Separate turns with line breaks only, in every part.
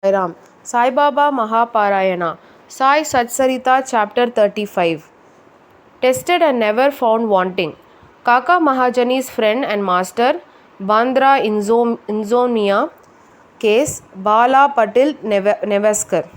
Ram. Sai Baba Mahaparayana. Sai Satcharitra chapter 35. Tested and never found wanting. Kaka Mahajani's friend and master, Bandra Insomnia case, Bala Patil Nevaskar.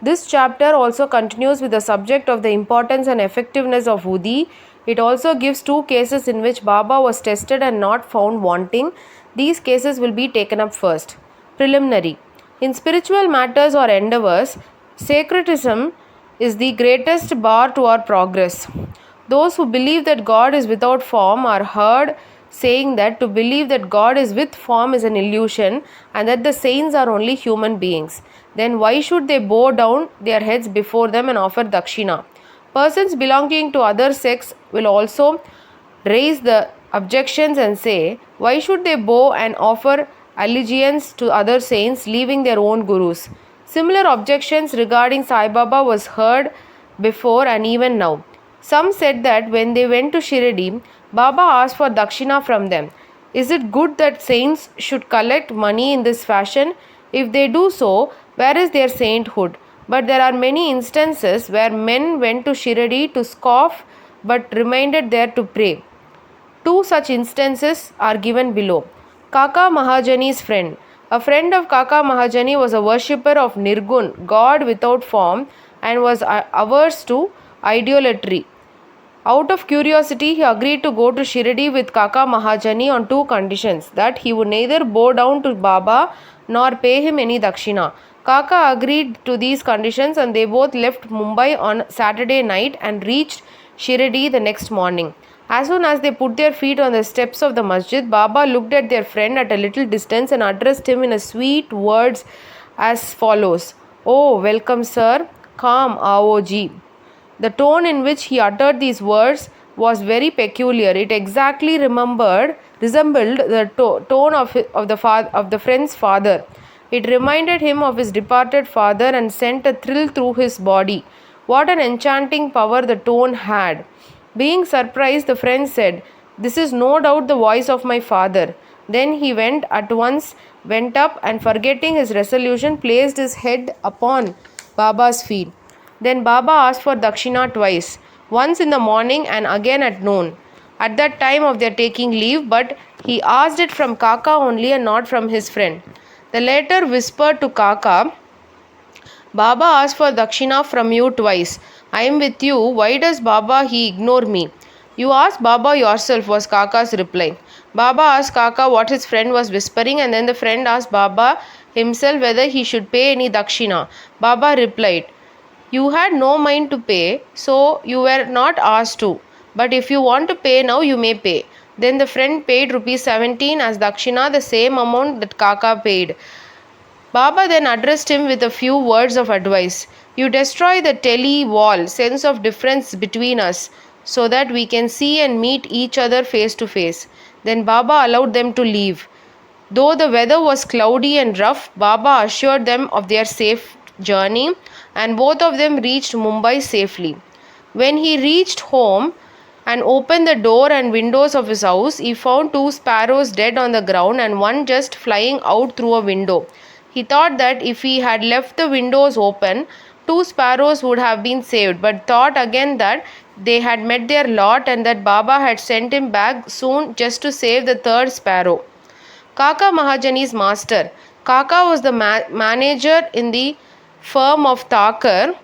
This chapter also continues with the subject of the importance and effectiveness of Udi. It also gives two cases in which Baba was tested and not found wanting. These cases will be taken up first. Preliminary. In spiritual matters or endeavors, sacredism is the greatest bar to our progress. Those who believe that God is without form are heard saying that to believe that God is with form is an illusion and that the saints are only human beings. Then why should they bow down their heads before them and offer dakshina? Persons belonging to other sects will also raise the objections and say, why should they bow and offer allegiance to other saints leaving their own gurus? Similar objections regarding Sai Baba was heard before and even now. Some said that when they went to Shirdi, Baba asked for dakshina from them. Is it good that saints should collect money in this fashion? If they do so, where is their sainthood? But there are many instances where men went to Shirdi to scoff but remained there to pray. Two such instances are given below. Kaka Mahajani's friend. A friend of Kaka Mahajani was a worshipper of Nirgun, God without form, and was averse to idolatry. Out of curiosity, he agreed to go to Shirdi with Kaka Mahajani on two conditions, that he would neither bow down to Baba nor pay him any dakshina. Kaka agreed to these conditions and they both left Mumbai on Saturday night and reached Shirdi the next morning. As soon as they put their feet on the steps of the masjid, Baba looked at their friend at a little distance and addressed him in sweet words as follows. Oh, welcome sir, come, Ao ji. The tone in which he uttered these words was very peculiar. It exactly resembled the tone of the friend's father. It reminded him of his departed father and sent a thrill through his body. What an enchanting power the tone had! Being surprised, the friend said, "This is no doubt the voice of my father." Then he went up and forgetting his resolution, placed his head upon Baba's feet. Then Baba asked for dakshina twice, once in the morning and again at noon, at that time of their taking leave, but he asked it from Kaka only and not from his friend. The latter whispered to Kaka, Baba asked for dakshina from you twice. I am with you. Why does Baba he ignore me? You ask Baba yourself, was Kaka's reply. Baba asked Kaka what his friend was whispering, and then the friend asked Baba himself whether he should pay any dakshina. Baba replied, you had no mind to pay, so you were not asked to. But if you want to pay now, you may pay. Then the friend paid rupees 17 as dakshina, the same amount that Kaka paid. Baba then addressed him with a few words of advice. You destroy the wall, sense of difference between us, so that we can see and meet each other face to face. Then Baba allowed them to leave. Though the weather was cloudy and rough, Baba assured them of their safe journey and both of them reached Mumbai safely. When he reached home and opened the door and windows of his house, he found two sparrows dead on the ground and one just flying out through a window. He thought that if he had left the windows open, two sparrows would have been saved, but thought again that they had met their lot and that Baba had sent him back soon just to save the third sparrow. Kaka Mahajani's master. Kaka was the manager in the firm of Thakur,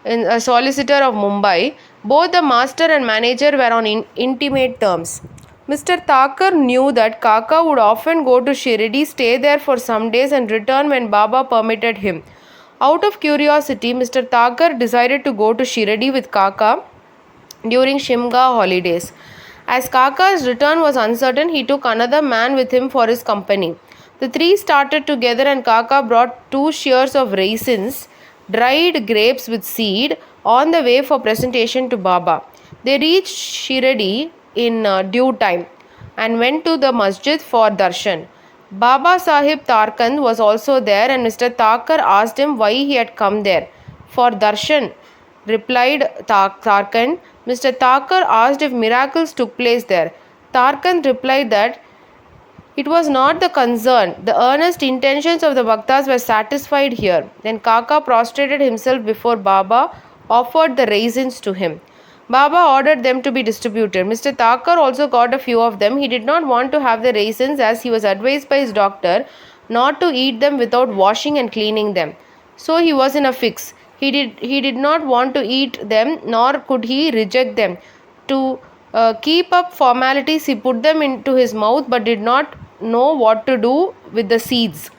a solicitor of Mumbai. Both the master and manager were on intimate terms. Mr. Thakur knew that Kaka would often go to Shirdi, stay there for some days and return when Baba permitted him. Out of curiosity, Mr. Thakur decided to go to Shirdi with Kaka during Shimga holidays. As Kaka's return was uncertain, he took another man with him for his company. The three started together and Kaka brought 2 shears of raisins, dried grapes with seed, on the way for presentation to Baba. They reached Shirdi in due time and went to the masjid for darshan. Baba Sahib Tarkand was also there and Mr. Thakur asked him why he had come there. For darshan, replied Tarkand. Mr. Thakur asked if miracles took place there. Tarkand replied that It was not the concern. The earnest intentions of the Bhaktas were satisfied here. Then Kaka prostrated himself before Baba, offered the raisins to him. Baba ordered them to be distributed. Mr. Thakur also got a few of them. He did not want to have the raisins as he was advised by his doctor not to eat them without washing and cleaning them. So he was in a fix. He did not want to eat them, nor could he reject them. To keep up formalities, he put them into his mouth but did not know what to do with the seeds.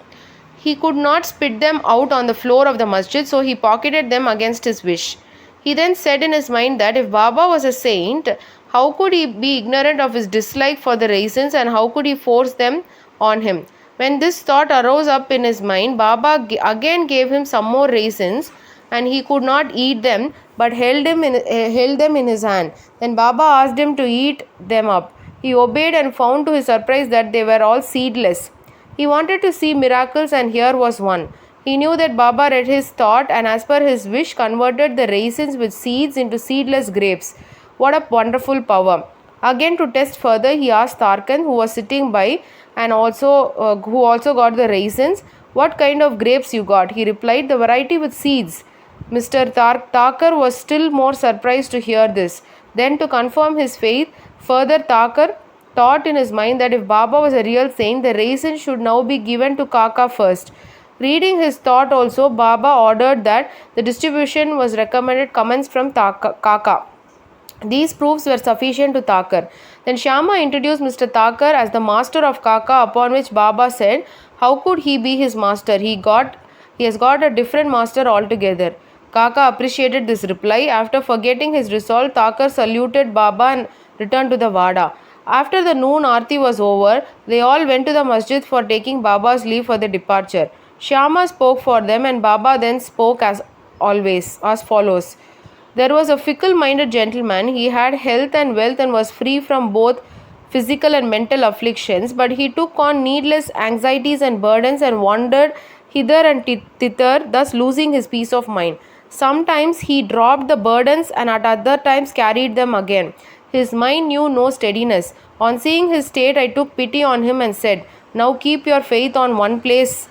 He could not spit them out on the floor of the masjid, so he pocketed them against his wish. He then said in his mind that if Baba was a saint, how could he be ignorant of his dislike for the raisins and how could he force them on him? When this thought arose up in his mind, Baba again gave him some more raisins and he could not eat them but held them in his hand. Then Baba asked him to eat them up. He obeyed and found to his surprise that they were all seedless. He wanted to see miracles and here was one. He knew that Baba read his thought and as per his wish converted the raisins with seeds into seedless grapes. What a wonderful power. Again to test further, he asked Tarkan, who was sitting by and who also got the raisins, what kind of grapes you got? He replied, the variety with seeds. Mr. Thakur was still more surprised to hear this. Then to confirm his faith, further Thakur thought in his mind that if Baba was a real saint, the raisins should now be given to Kaka first. Reading his thought also, Baba ordered that the distribution was recommended commence from Kaka. These proofs were sufficient to Thakur. Then Shyama introduced Mr. Thakur as the master of Kaka, upon which Baba said, how could he be his master? He has got a different master altogether. Kaka appreciated this reply. After forgetting his resolve, Thakur saluted Baba and returned to the Vada. After the noon Aarti was over, they all went to the masjid for taking Baba's leave for the departure. Shyama spoke for them and Baba then spoke as follows. There was a fickle-minded gentleman. He had health and wealth and was free from both physical and mental afflictions, but he took on needless anxieties and burdens and wandered hither and thither, thus losing his peace of mind. Sometimes he dropped the burdens and at other times carried them again. His mind knew no steadiness. On seeing his state, I took pity on him and said, now keep your faith on one place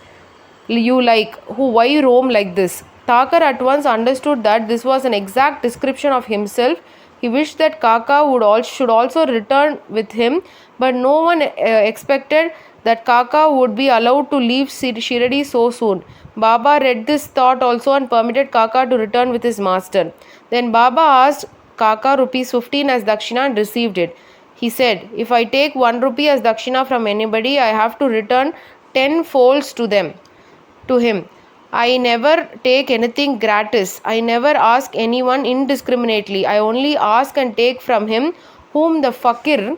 you like. Why roam like this? Thakur at once understood that this was an exact description of himself. He wished that Kaka should also return with him, but no one expected that Kaka would be allowed to leave Shiradi so soon. Baba read this thought also and permitted Kaka to return with his master. Then Baba asked Kaka rupees 15 as dakshina and received it. He said, if I take 1 rupee as dakshina from anybody, I have to return 10 folds to him. I never take anything gratis. I never ask anyone indiscriminately. I only ask and take from him whom the fakir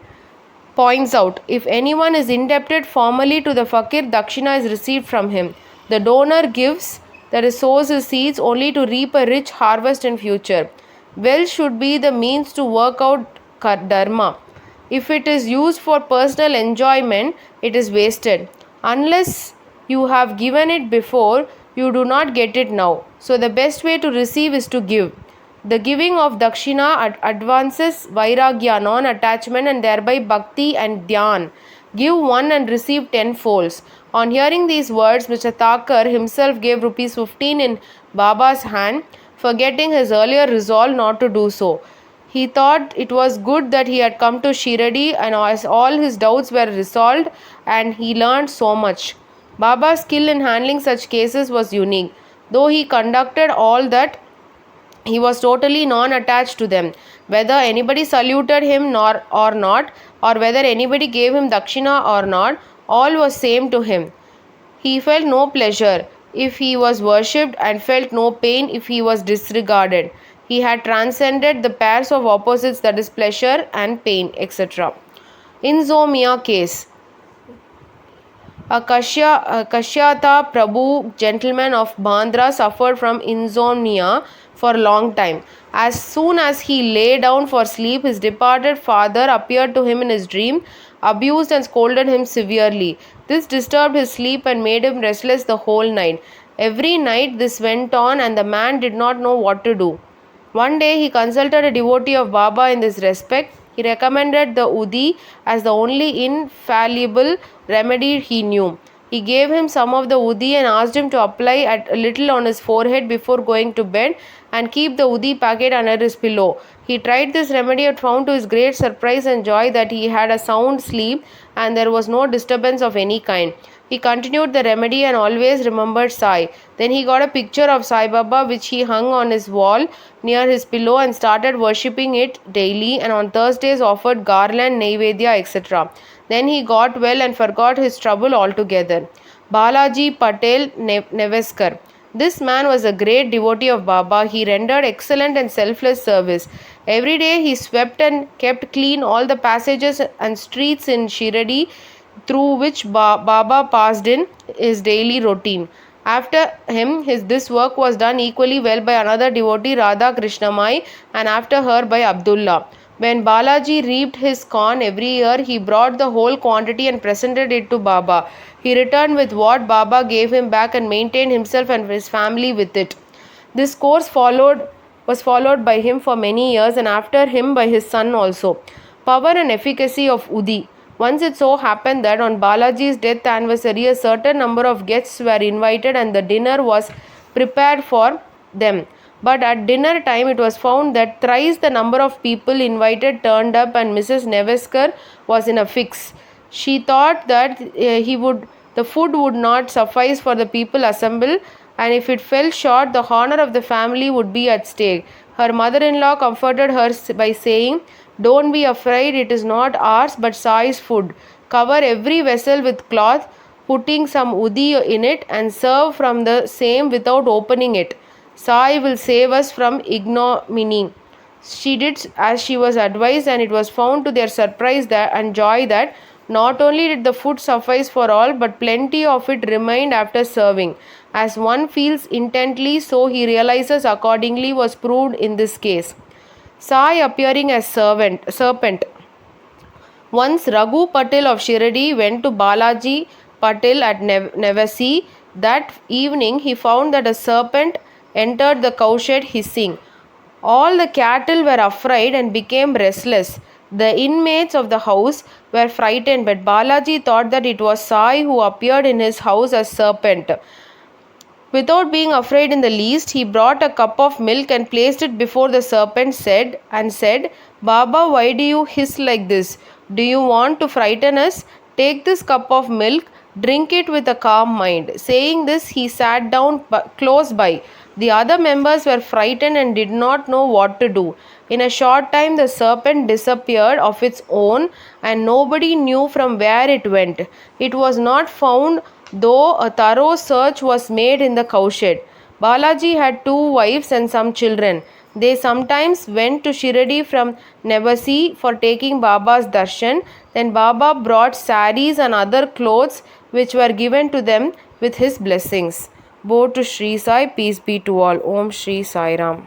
points out. If anyone is indebted formally to the fakir, dakshina is received from him. The donor gives, that is, sows his seeds only to reap a rich harvest in future. Wealth should be the means to work out dharma. If it is used for personal enjoyment, it is wasted. Unless you have given it before, you do not get it now. So the best way to receive is to give. The giving of dakshina advances vairagya, non-attachment, and thereby bhakti and dhyan. Give 1 and receive 10 folds. On hearing these words, Mr. Thakur himself gave rupees 15 in Baba's hand, forgetting his earlier resolve not to do so. He thought it was good that he had come to Shiradi, and as all his doubts were resolved and he learned so much. Baba's skill in handling such cases was unique. Though he conducted all that, he was totally non-attached to them. Whether anybody saluted him or not, or whether anybody gave him dakshina or not, all was same to him. He felt no pleasure if he was worshipped and felt no pain if he was disregarded. He had transcended the pairs of opposites, that is pleasure and pain, etc. Insomnia case. A Kashyata Prabhu, gentleman of Bandra, suffered from insomnia for a long time. As soon as he lay down for sleep, his departed father appeared to him in his dream, abused and scolded him severely. This disturbed his sleep and made him restless the whole night. Every night this went on and the man did not know what to do. One day he consulted a devotee of Baba in this respect. He recommended the Udi as the only infallible remedy he knew. He gave him some of the Udi and asked him to apply a little on his forehead before going to bed and keep the Udi packet under his pillow. He tried this remedy and found to his great surprise and joy that he had a sound sleep and there was no disturbance of any kind. He continued the remedy and always remembered Sai. Then he got a picture of Sai Baba which he hung on his wall near his pillow and started worshipping it daily, and on Thursdays offered garland, naivedya, etc. Then he got well and forgot his trouble altogether. Balaji Patel Neveskar. This man was a great devotee of Baba. He rendered excellent and selfless service. Every day he swept and kept clean all the passages and streets in Shiradi through which Baba passed in his daily routine. After him, this work was done equally well by another devotee, Radha Krishnamai, and after her by Abdullah. When Balaji reaped his corn every year, he brought the whole quantity and presented it to Baba. He returned with what Baba gave him back and maintained himself and his family with it. This course was followed by him for many years, and after him by his son also. Power and efficacy of Udi. Once it so happened that on Balaji's death anniversary, a certain number of guests were invited and the dinner was prepared for them. But at dinner time, it was found that thrice the number of people invited turned up, and Mrs. Neveskar was in a fix. She thought that the food would not suffice for the people assembled, and if it fell short, the honor of the family would be at stake. Her mother-in-law comforted her by saying, "Don't be afraid, it is not ours but Sai's food. Cover every vessel with cloth, putting some udi in it, and serve from the same without opening it. Sai will save us from ignominy." She did as she was advised, and it was found to their surprise and joy that not only did the food suffice for all, but plenty of it remained after serving. As one feels intently, so he realizes accordingly was proved in this case. Sai appearing as serpent. Once Raghu Patel of Shiradi went to Balaji Patel at Nevasi. That evening he found that a serpent entered the cowshed hissing. All the cattle were afraid and became restless. The inmates of the house were frightened, but Balaji thought that it was Sai who appeared in his house as serpent. Without being afraid in the least, he brought a cup of milk and placed it before the serpent said, "Baba, why do you hiss like this? Do you want to frighten us? Take this cup of milk, drink it with a calm mind." Saying this, he sat down close by. The other members were frightened and did not know what to do. In a short time, the serpent disappeared of its own, and nobody knew from where it went. It was not found, though a thorough search was made in the cowshed. Balaji had 2 wives and some children. They sometimes went to Shiradi from Nevasi for taking Baba's darshan. Then Baba brought saris and other clothes which were given to them with his blessings. Bo to Sri Sai, peace be to all. Om Sri Sai Ram.